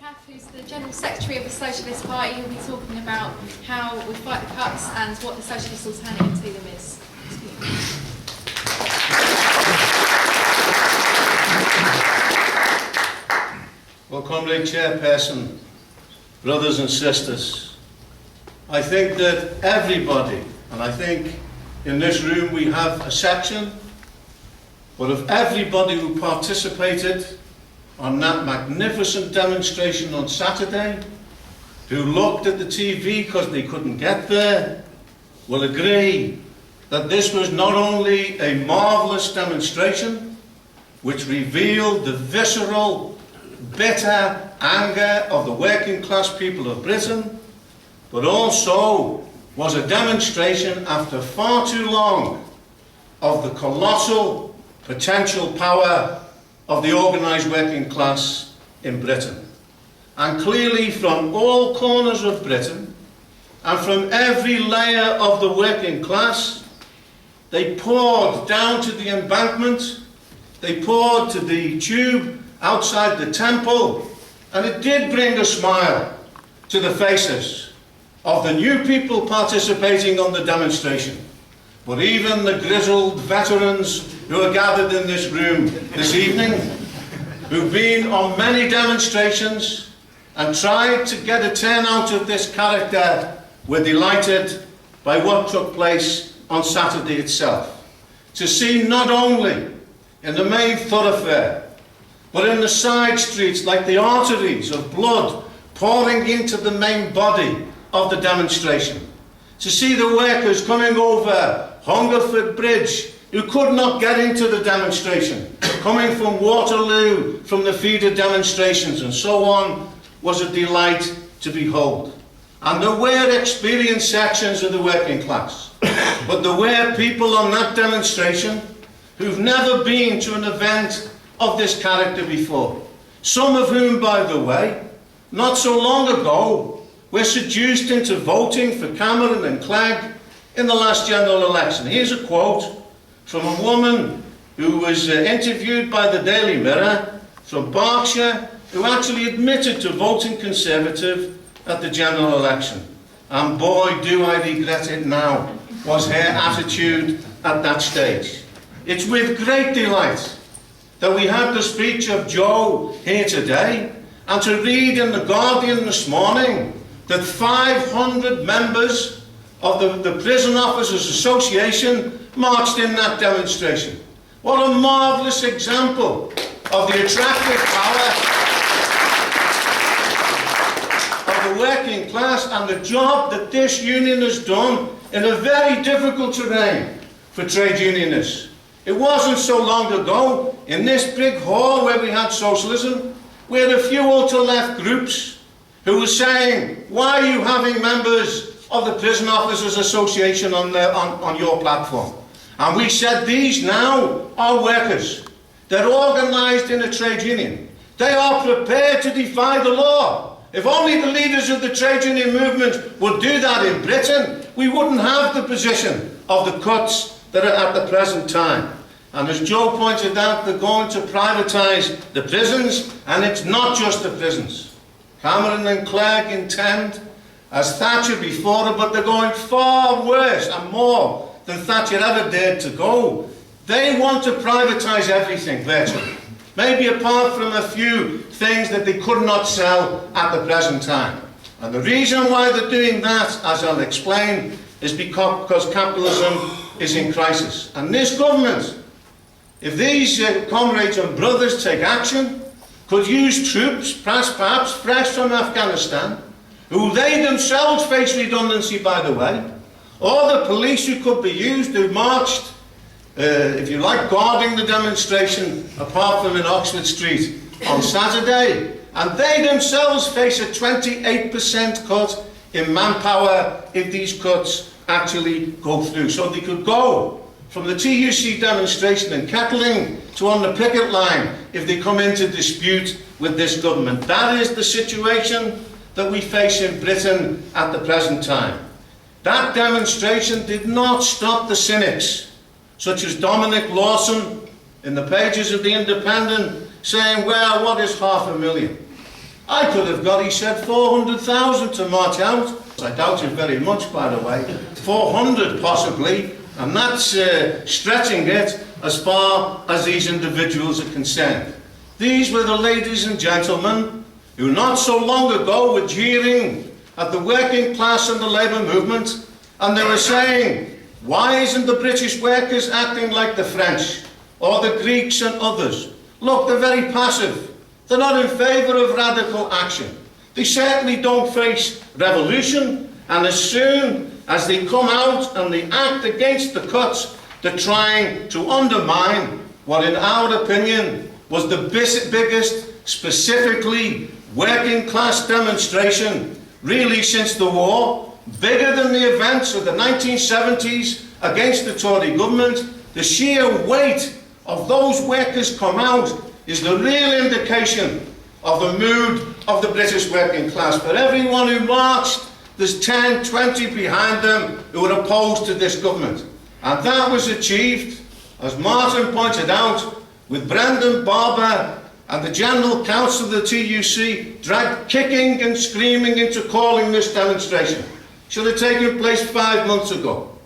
Taaffe, who's the General Secretary of the Socialist Party, who'll be talking about how we fight the cuts and what the Socialist alternative to them is. Well, Comrade Chairperson, brothers and sisters, I think that everybody, and I think in this room we have a section, but of everybody who participated on that magnificent demonstration on Saturday, who looked at the TV because they couldn't get there, will agree that this was not only a marvellous demonstration which revealed the visceral, bitter anger of the working class people of Britain, but also was a demonstration after far too long of the colossal potential power of the organised working class in Britain. And clearly from all corners of Britain and from every layer of the working class, they poured down to the embankment, they poured to the tube outside the temple, and it did bring a smile to the faces of the new people participating on the demonstration. But even the grizzled veterans who are gathered in this room this evening, who've been on many demonstrations and tried to get a turnout of this character, were delighted by what took place on Saturday itself. To see not only in the main thoroughfare, but in the side streets like the arteries of blood pouring into the main body of the demonstration. To see the workers coming over Hungerford Bridge who could not get into the demonstration, coming from Waterloo, from the feeder demonstrations and so on, was a delight to behold. And there were experienced sections of the working class, but there were people on that demonstration who've never been to an event of this character before. Some of whom, by the way, not so long ago, were seduced into voting for Cameron and Clegg in the last general election. Here's a quote from a woman who was interviewed by the Daily Mirror from Berkshire, who actually admitted to voting Conservative at the general election. And boy, do I regret it now, was her attitude at that stage. It's with great delight that we had the speech of Joe here today, and to read in The Guardian this morning that 500 members of the Prison Officers Association marched in that demonstration. What a marvellous example of the attractive power of the working class and the job that this union has done in a very difficult terrain for trade unionists. It wasn't so long ago, in this big hall where we had socialism, we had a few ultra-left groups who were saying, why are you having members of the Prison Officers Association on your platform? And we said, these now are workers. They're organised in a trade union. They are prepared to defy the law. If only the leaders of the trade union movement would do that in Britain, we wouldn't have the position of the cuts that are at the present time. And as Joe pointed out, they're going to privatise the prisons, and it's not just the prisons. Cameron and Clegg intend, as Thatcher before her, but they're going far worse and more than Thatcher ever dared to go. They want to privatise everything, virtually. Maybe apart from a few things that they could not sell at the present time. And the reason why they're doing that, as I'll explain, is because capitalism is in crisis. And this government, if these comrades and brothers take action, could use troops, perhaps fresh from Afghanistan, who they themselves face redundancy, by the way, or the police who could be used, who marched, if you like, guarding the demonstration, apart from in Oxford Street on Saturday, and they themselves face a 28% cut in manpower if these cuts actually go through. So they could go from the TUC demonstration in Kettling to on the picket line if they come into dispute with this government. That is the situation that we face in Britain at the present time. That demonstration did not stop the cynics, such as Dominic Lawson in the pages of The Independent, saying, well, what is 500,000? I could have got, he said, 400,000 to march out. I doubt it very much, by the way. 400 possibly, and that's stretching it as far as these individuals are concerned. These were the ladies and gentlemen who not so long ago were jeering at the working class and the labour movement, and they were saying, why isn't the British workers acting like the French or the Greeks and others? Look, they're very passive. They're not in favour of radical action. They certainly don't face revolution, and as soon as they come out and they act against the cuts, they're trying to undermine what, in our opinion, was the biggest, specifically working class demonstration really since the war, bigger than the events of the 1970s against the Tory government. The sheer weight of those workers come out is the real indication of the mood of the British working class. For everyone who marched, there's 10, 20 behind them who are opposed to this government. And that was achieved, as Martin pointed out, with Brendan Barber and the General Counsel of the TUC dragged kicking and screaming into calling this demonstration. Should have taken place 5 months ago.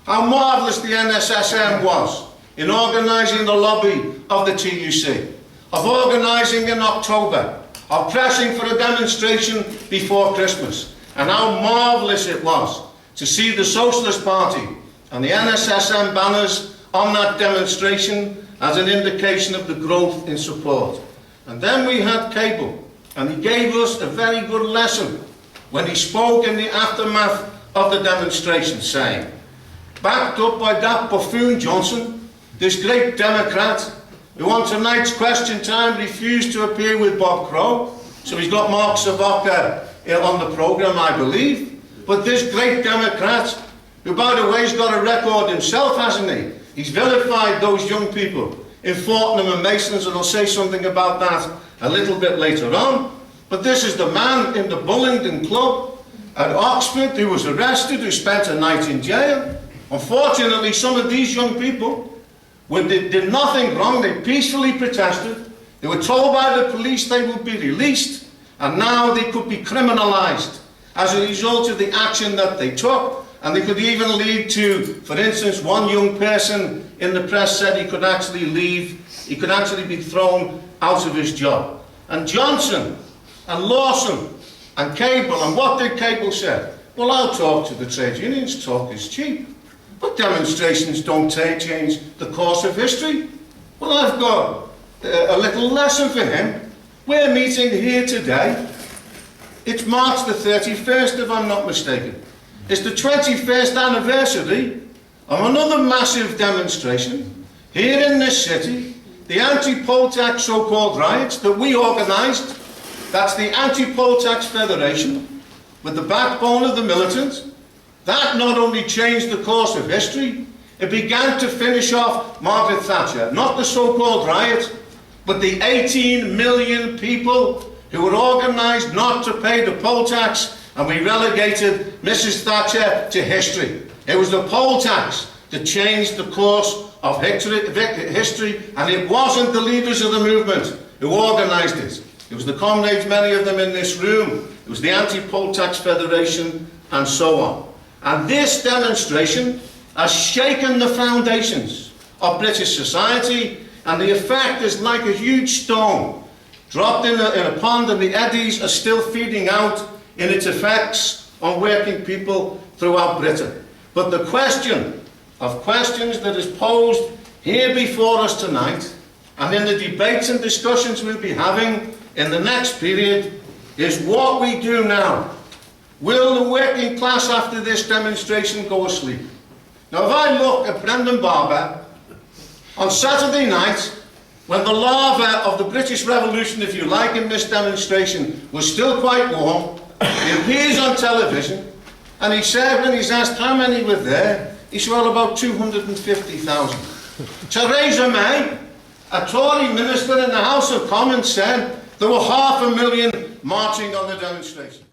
How marvellous the NSSM was in organising the lobby of the TUC, of organising in October, of pressing for a demonstration before Christmas, and how marvellous it was to see the Socialist Party and the NSSM banners on that demonstration as an indication of the growth in support. And then we had Cable, and he gave us a very good lesson when he spoke in the aftermath of the demonstration, saying, backed up by that buffoon Johnson, this great Democrat, who on tonight's question time refused to appear with Bob Crow, so he's got Mark Savoca on the programme, I believe, but this great Democrat, who by the way has got a record himself, hasn't he? He's vilified those young people in Fortnum and Masons, and I'll say something about that a little bit later on. But this is the man in the Bullingdon Club at Oxford who was arrested, who spent a night in jail. Unfortunately, some of these young people did nothing wrong. They peacefully protested. They were told by the police they would be released, and now they could be criminalised as a result of the action that they took. And they could even lead to, for instance, one young person in the press said he could actually leave, he could actually be thrown out of his job. And Johnson and Lawson and Cable, and what did Cable say? Well, I'll talk to the trade unions, talk is cheap. But demonstrations don't change the course of history. Well, I've got a little lesson for him. We're meeting here today. It's March the 31st, if I'm not mistaken. It's the 21st anniversary of another massive demonstration here in this city, the anti-poll tax so-called riots that we organised. That's the Anti-Poll Tax Federation, with the backbone of the militant. That not only changed the course of history, it began to finish off Margaret Thatcher. Not the so-called riot, but the 18 million people who were organised not to pay the poll tax, and we relegated Mrs. Thatcher to history. It was the poll tax that changed the course of history, and it wasn't the leaders of the movement who organised it. It was the comrades, many of them in this room. It was the Anti-Poll Tax Federation, and so on. And this demonstration has shaken the foundations of British society, and the effect is like a huge stone dropped in a pond, and the eddies are still feeding out in its effects on working people throughout Britain. But the question of questions that is posed here before us tonight, and in the debates and discussions we'll be having in the next period, is what we do now. Will the working class after this demonstration go asleep? Now, if I look at Brendan Barber, on Saturday night, when the lava of the British Revolution, if you like, in this demonstration was still quite warm, he appears on television, and he said, when he's asked how many were there, he said, well, about 250,000. Theresa May, a Tory minister in the House of Commons, said there were 500,000 marching on the demonstration.